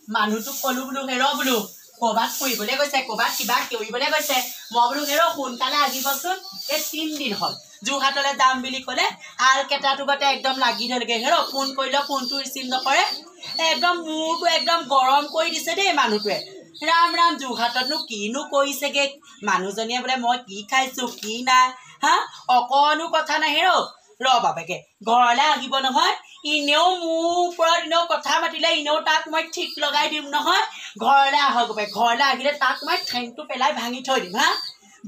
মানুহটোক কলো বোলো হেৰ বোলো ক'ৰবাত ফুৰিবলৈ গৈছে ক'ৰবাত কিবা কৰিবলৈ গৈছে মই বোলো হেৰ সোনকালে আহিবচোন এই 3 দিন হ'ল যোৰহাটলৈ যাম বুলি ক'লে আলকেটাটো গতে একদম লাগি ধৰিলে হেৰ ফোন কৰিলে ফোনটো ৰিচিভ নকৰে একদম মূৰটো একদম গৰম কৰি দিছে দেই মানুহটোৱে ৰাম ৰাম যোৰহাটতনো কিনো কৰিছেগে মানুহজনীয়ে বোলে মই কি খাইছো কি নাই হা অকণো কথা নাই হেৰ বাপেকে ঘৰলৈ আহিব নহয় ইনেও মোৰ ওপৰত ইনেও কথা মাতিলে ইনেও তাক মই ঠিক লগাই দিম নহয় ঘৰলৈ আহক ঘৰলৈ আহিলে তাক মই ঠেংটো পেলাই ভাঙি থৈ দিম হা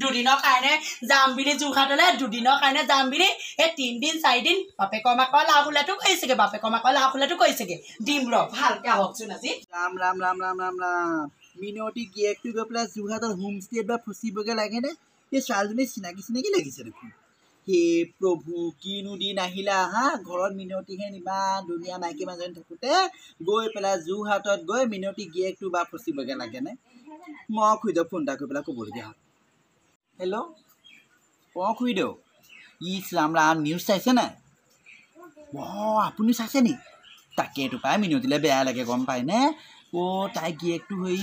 দুদিনৰ কাৰণে যাম বুলি যোৰহাটলৈ দুদিনৰ কাৰণে যাম বুলি এই 3 দিন 4 দিন বাপেকৰ মাকৰ লাভ ওলাটো কৈছেগে বাপেকৰ মাকৰ লাভ ওলাটো কৈছেগে দিম ৰ ভালকে আহকচোন আজি ৰাম ৰাম ৰাম ৰাম ৰাম ৰাম মিনতি গিয়েকটো গৈ পেলাই যোৰহাটৰ হোম ষ্টেত বা ফচিবগৈ লাগেনে এই ছোৱালীজনী চিনাকি লাগিছে দেখোন হে প্ৰভু কিনো দিন আহিলা হা ঘৰত মিনতিহে ইমান ধুনীয়া মাইকী মানুহজনী থাকোঁতে গৈ পেলাই যোৰহাটত গৈ মিনতি গিয়েকটো বা ফচিবগৈ লাগেনে মই খুৰীদেউ ফোন এটা কৰি পেলাই ক'বলগীয়া হ'ল হেল্ল' খুৰীদেউ ইছ ৰাম ৰাম নিউজ চাইছে নাই আপুনি চাইছে নি তাকেইটো পাই মিনতিলে বেয়া লাগে গম পায়নে তাই গিয়েকটো হৈ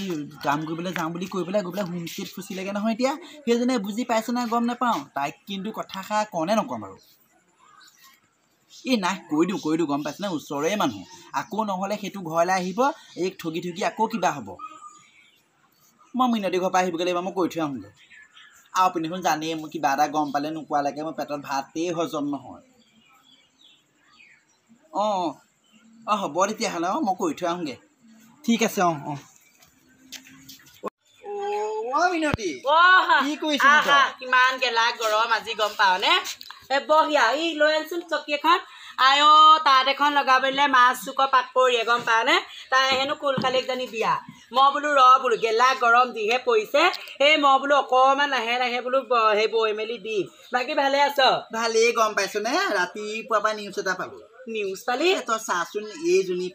কাম কৰিবলৈ যাওঁ বুলি কৈ পেলাই গৈ পেলাই হোম ষ্টেত ফচিলেগৈ নহয় এতিয়া সেইজনে বুজি পাইছে নাই গম নাপাওঁ তাইক কিন্তু কথাষাৰ কওঁনে নকওঁ বাৰু নাই কৈ দিওঁ গম পাইছেনে ওচৰৰে মানুহ আকৌ নহ'লে সেইটো ঘৰলৈ আহিব এইক ঠগি আকৌ কিবা হ'ব মই মিনতি ঘৰৰ পৰা আহিবগৈ লাগিব মই কৈ থৈ আহোঁগৈ আৰু আপুনি দেখোন জানেই মোৰ কিবা এটা গম পালে নোকোৱালৈকে মোৰ পেটত ভাতেই হজম নহয় হ'ব তেতিয়াহ'লে মই কৈ থৈ আহোঁগৈ ঠিক আছে মিনতি কি কৰিছে কিমান গেলা গৰম আজি গম পাও নে বহিয়া ই লৈ আনচোন চকী এখন আই তাত এখন লগাবলৈ মাছ চুকৰ পাক পৰিয়ে গম পাও নে তাই হেনো কুলকালিকজনী বিয়া মই বোলো বোলো গেলা গৰম যিহে পৰিছে এই মই বোলো অকণমান লাহে বোলো সেই বৈ মেলি দি বাকী ভালে আছ ভালেই গম পাইছ নে ৰাতিপুৱাৰ পৰা নিউজ এটা পালো নিউজ পালি তই চাচোন এইজনী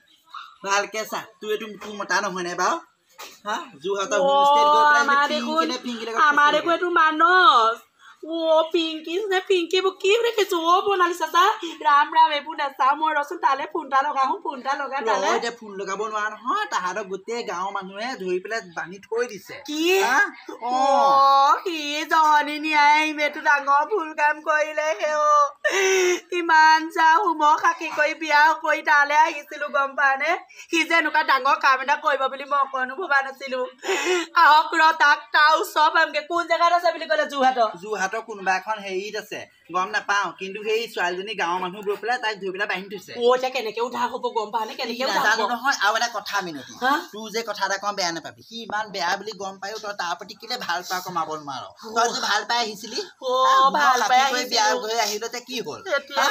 ভালকে চা তোৰ এইটো তোৰ মতা নহয় নে বাৰু যোৰহাটৰ হোম ষ্টেত গৈ পেলাই আমাৰ একো এইটো মানস পিংকি কি দেখিছো বনালি চাচা ৰাম এইবোৰ নাচাও মই ৰচোন তালে ফোন এটা লগাই এতিয়া ফোন লগাব নোৱাৰা নহয় তাহাঁতক গোটেই গাঁৱৰ মানুহে ধৰি পেলাই বান্ধি থৈ দিছে কি সি জহনী নিয়াই এইটো ডাঙৰ ভুল কাম কৰিলে ইমান যা হোমৰ সাক্ষী কৰি বিয়া কৰি তালে আহিছিলো গম পানে সি যে এনেকুৱা ডাঙৰ কাম এটা কৰিব বুলি মই অকণো ভবা নাছিলো আহক তাক তাৰ ওচৰ পামগে কোন জেগাত আছে বুলি ক'লে যোৰহাটৰ কোনোবা এখন হেৰিত আছে গম নাপাওঁ কিন্তু সেই ছোৱালীজনী গাঁৱৰ মানুহ গৈ পেলাই তাইক ধৰি পেলাই বান্ধি থৈছে এতিয়া কেনেকে উদ্ধাৰ হ'ব গম পাওঁ নে কেনেকে নহয় আৰু এটা কথা মিনতি তোৰ যে কথা এটা কওঁ বেয়া নাপাবি সি ইমান বেয়া বুলি গম পায়ো তই তাৰ প্ৰতি কেলে ভাল পাই কমাব নোৱাৰ তই যে ভাল পাই আহিছিলি ভাল পাই বিয়া হৈ আহিলতে কি হ'ল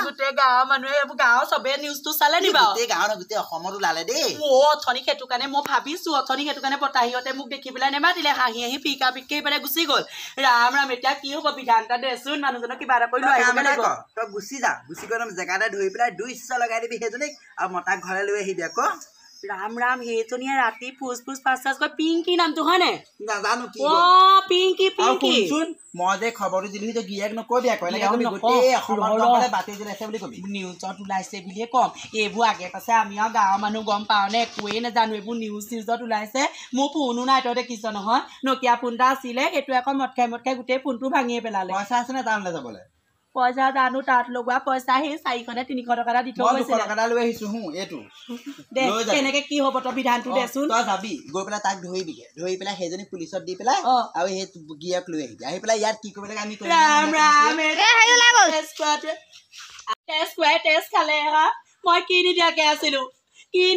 গোটেই গাঁৱৰ মানুহে গাঁৱৰ চবে নিউজটো চালে নি বাৰু গোটেই গাঁৱৰ গোটেই অসমত ওলালে দেই অথনি সেইটো কাৰণে মই ভাবিছো সেইটো কাৰণে বতাহিহঁতে মোক দেখি পেলাই নেমাতিলে হাঁহি পিকা পিকি পেলাই গুচি গ'ল ৰাম এতিয়া কি হ'ব বিধান এটা দেচোন মানুহজনক কিবা এটা কৰি লৈ আহিব লাগিব তই গুচি গৈ জেগাতে ধৰি পেলাই 200 লগাই দিবি সেইজনীক আৰু মতাক ঘৰলৈ লৈ আহিবি আকৌ ৰাম সেইজনীয়ে ৰাতি ফুচ পাঁচ কৈ পিংকি নামটো হয়নে নাজানো কি পিংকি মই যে খবৰটো দিলো তই গিয়েক নকবি আকৌ গোটেই অসমত বাতি দিলাইছে বুলি কবি নিউজত ওলাইছে বুলিয়ে কম এইবোৰ আগে পাছে আমি আৰু গাঁৱৰ মানুহ গম পাওঁ নে একোৱেই নাজানো এইবোৰ নিউজত ওলাইছে মোৰ ফোনো নাই তই দেখিছ নহয় নকিয়া ফোন এটা আছিলে সেইটো আকৌ মদ খাই গোটেই ফোনটো ভাঙিয়ে পেলালে পইচা আছে নে টাউনলৈ যাবলৈ পইচা জানো তাত লগোৱা পইচা সেই 400 নে 300 টকা এটা দি থৈ গৈছে 200 টকা লৈ আহিছো এইটো দে কেনেকে কি হ'ব তই বিধানটো দেচোন তই যাবি গৈ পেলাই তাক ধৰি পেলাই সেইজনী পুলিচত দি পেলাই আৰু সেই গিয়েক লৈ আহি পেলাই ইয়াত কি কৰিব লাগে আমি কৰিম টেষ্ট খালে মই কি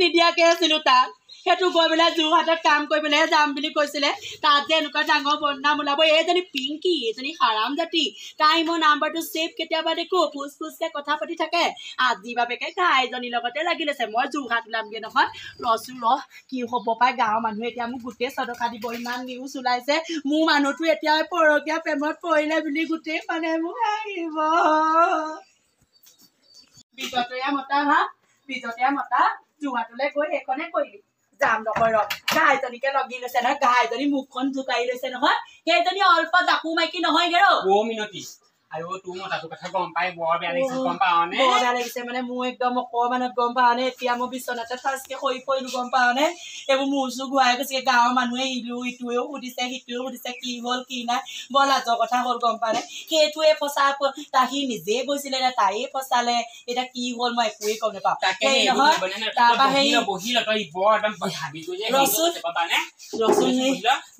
নিদিয়াকে আছিলো তাক সেইটো গৈ পেলাই যোৰহাটত কাম কৰিবলৈ যাম বুলি কৈছিলে তাত যে এনেকুৱা ডাঙৰ বদনাম ওলাব এইজনী পিংকি এইজনী হাৰাম জাতি তাই মোৰ নাম্বাৰটো ছেভ কেতিয়াবা দেখো ফুচকে কথা পাতি থাকে আজি বাবেকে ঘাইজনীৰ লগতে লাগি লৈছে মই যোৰহাট ওলামগে নহয় কি হ'ব পাই গাঁৱৰ মানুহে এতিয়া মোক গোটেই চদকা দিব ইমান নিউজ ওলাইছে মোৰ মানুহটো এতিয়া পৰকীয়া প্ৰেমত পৰিলে বুলি গোটেই মানে মোক আহিব বিজতীয়া মতা যোৰহাটলৈ গৈ সেইখনে কৰিলি যাম নকয় ঘাইজনীকে লগি লৈছে নহয় ঘাইজনী মুখখন জোকাৰি লৈছে নহয় সেইজনী অল্প জাকু মাইকী নহয় মিনতি আইও তুই মতাটো কথা গম পাই বৰ বেয়া লাগিছে গম পাওনে বৰ বেয়া লাগিছে মানে মোৰ একদম অকমানত গম পাওনে এতিয়া মই বিচনাতে ফাঁচকে হৈ পৰিলো গম পাওনে এইবোৰ মোৰ চু ঘূৰাই গৈছে গাঁৱৰ মানুহে ইটোৱেও সুধিছে সিটোৱেও সুধিছে কি হ'ল কি নাই বৰ লাজৰ কথা হ'ল গম পাওনে সেইটোৱে ফচা সি নিজে গৈছিলে নে তাইয়ে ফচালে এতিয়া কি হ'ল মই একোৱে গম নাপাওঁ তাকে নহয় তাৰপৰা সেই বহিল তই বৰ একদম ভাবি গৈ ৰচোন সেই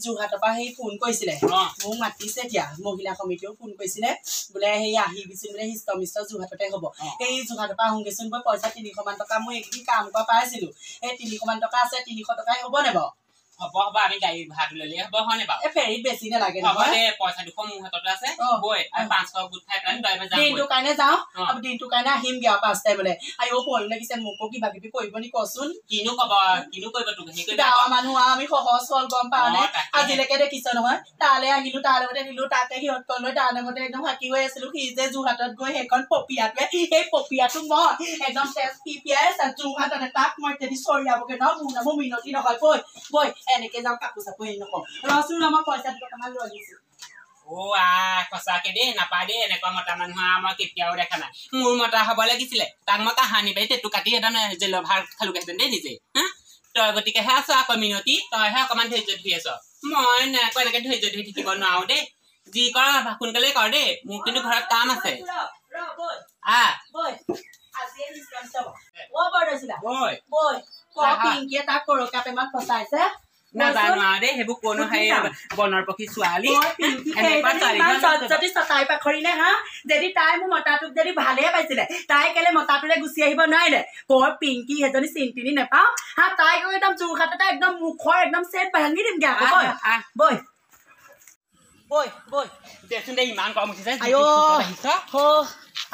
যোৰহাটৰ পৰা সেই ফোন কৰিছিলে মোক মাতিছে এতিয়া মহিলা সমিতিও ফোন কৰিছিলে বোলে সেই আহিবিচোন বোলে হিষ্ট মিষ্ট যোৰহাটতে হ'ব সেই যোৰহাটৰ পৰা আহোগেচোন মই পইচা 300 মান টকা মই এইকেইদিন কাম কৰা পাইছিলো এই 300 মান টকা আছে 300 টকাই হ'ব নে বাৰু হ'ব আমি গাড়ী ভাড়া ল'লে হ'ব হয়নে বাৰু এই ফেৰীত বেছি নালাগে হ'ব দে পইচা 200 মোৰ হাততে আছে বৈ আৰু 500 গোট খাই পেলাই তই যাম দিনটোৰ কাৰণে যাওঁ আৰু দিনটোৰ কাৰণে আহিমগে আৰু 5 টাইমলে আইও ভয় লাগিছে মোকো কিবা কিবি কৰিব নি কচোন কিনো কৰিব তোক সেই গাঁৱৰ মানুহ আমি সহজ হ'ল গম পাওনে আজিলৈকে দেখিছ নহয় তালৈ আহিলো তাৰ লগতে দিলো তাতে সিহঁত লৈ তাৰ লগতে একদম হাকি হৈ আছিলো সি যে যোৰহাটত গৈ সেইখন পপিয়াটোৱে সেই পপিয়াটো মই একদম তেজ পিপিয়াই আছে যোৰহাটতে তাক মই তেদি চৰিয়াবগে ন মোৰ নামো মিনতি নহয় বৈ এনেকে যাওঁ কাপোৰ চাপোৰ হেৰি নকওঁ ৰচোন মই পইচা 2 টকামান লৈ আহিছো সঁচাকে দেই নাপায় দেই এনেকুৱা মতা মানুহ আমাৰ কেতিয়াও দেখা নাই মোৰ মতা হ'ব লাগিছিলে তাক মই কাহানি পাই তেটো কাটি এটা জেলৰ ভাৰ খালোগেহেঁতেন দেই নিজে হা তই গতিকেহে আছ আকৌ মিনতি তইহে অকণমান ধৈৰ্য ধৰি আছ মই এনেকৈ এনেকে ধৈৰ্য ধৰি থাকিব নোৱাৰো দেই যি কৰ সোনকালে কৰ দেই মোৰ কিন্তু ঘৰত কাম আছে নাজানো আৰু দেই সেইবোৰ কোনো বনৰ পক্ষী ছোৱালী তাই পাখৰি নে হা যদি তাই মোৰ মতাটোক যদি ভালে পাইছিলে তাই কেলে মতাটোলে গুচি আহিব নোৱাৰিলে কৰ পিংকি সেইজনী চিন্তিনি নেপাওঁ হা তাই একদম যোৰহাটতে একদম মুখৰ একদম চেট ভাঙি দিমগে আকৌ বৈ দেচোন দে ইমান কম উঠিছে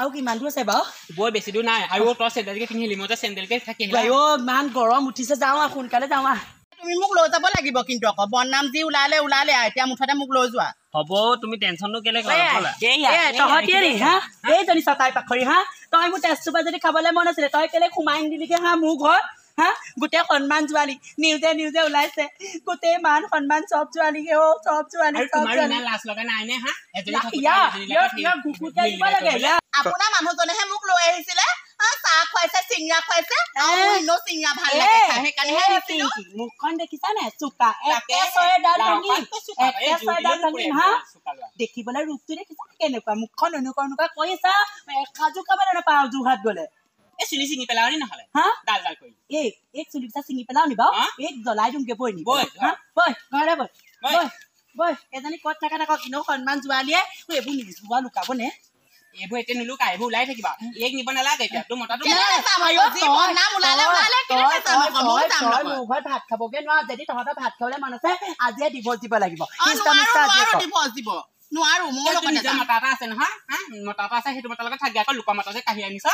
আৰু কিমান দূৰ আছে বাৰু বৰ বেছি দূৰ নাই আৰু তই চেণ্ডেলকে পিন্ধিলি মই চেণ্ডেলকে থাকি ইমান গৰম উঠিছে যাওঁ আৰু সোনকালে যাওঁ তুমি মোক লৈ যাব লাগিব কিন্তু আকৌ বদনাম যি ওলালে এতিয়া মুঠতে মোক লৈ যোৱা হ'ব তুমি টেনচনটো কেলে এইজনী চতাই পাখৰি হা তই মোৰ তেজটোপা যদি খাবলৈ মন আছিলে তই কেলে সোমাই দিলিগে হা মোৰ ঘৰত হা গোটেই সন্মান জোৱালি নিউজে ওলাইছে গোটেই মান সন্মান চব জোৱালিকে চব জোৱালি লাজ লগা নাই নে হা আপোনাৰ মানুহজনেহে মোক লৈ আহিছিলে চাহ খুৱাইছে চিঙৰা খুৱাইছে চিঙৰা ভাল লাগে সেইকাৰণে মুখখন দেখিছা নে চোকা দেখিবলৈ ৰূপটো দেখিছা কেনেকুৱা মুখখন এনেকুৱা কৰিছা এসাজো খাবলৈ নাপাওঁ যোৰহাট গলে এই চুলি চিঙি পেলাও নি নহলে হা ডাল কৰি এই চুলি পিছা চিঙি পেলাও নি বাৰু এই জ্বলাই দিমগে বৈ নি বৈ ঘৰলে বৈ এজনী ক'ত থাকা কিন্তু সন্মান জোৱালীয়ে এইবোৰ নিজ লুকাব নে এইবোৰ এতিয়া নিলুকা এইবোৰ ওলাই থাকিবা এক নিব নালাগে এতিয়া তোৰ মতাটো ভাত খাবগে নোৱাৰ যদি তহঁতৰ ভাত খাবলৈ মন আছে আজিয়ে ডিভৰ্চ দিব লাগিব নোৱাৰো মতা এটা আছে নহয় মতা এটা আছে সেইটো মতাৰ লগত থাকি আকৌ লোকৰ মতা যে কাঢ়ি আনিছ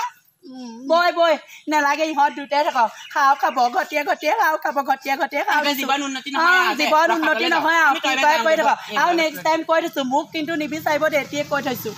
বৈ নালাগে ইহঁত দুটাই থাকক খাওঁ খাব ঘটিয়ে খাওঁ জীৱন উন্নতি নহয় জীৱন উন্নতি নহয় আৰু নেক্সট টাইম কৈ থৈছো মোক কিন্তু নিবিচাৰিব দে এতিয়াই কৈ থৈছো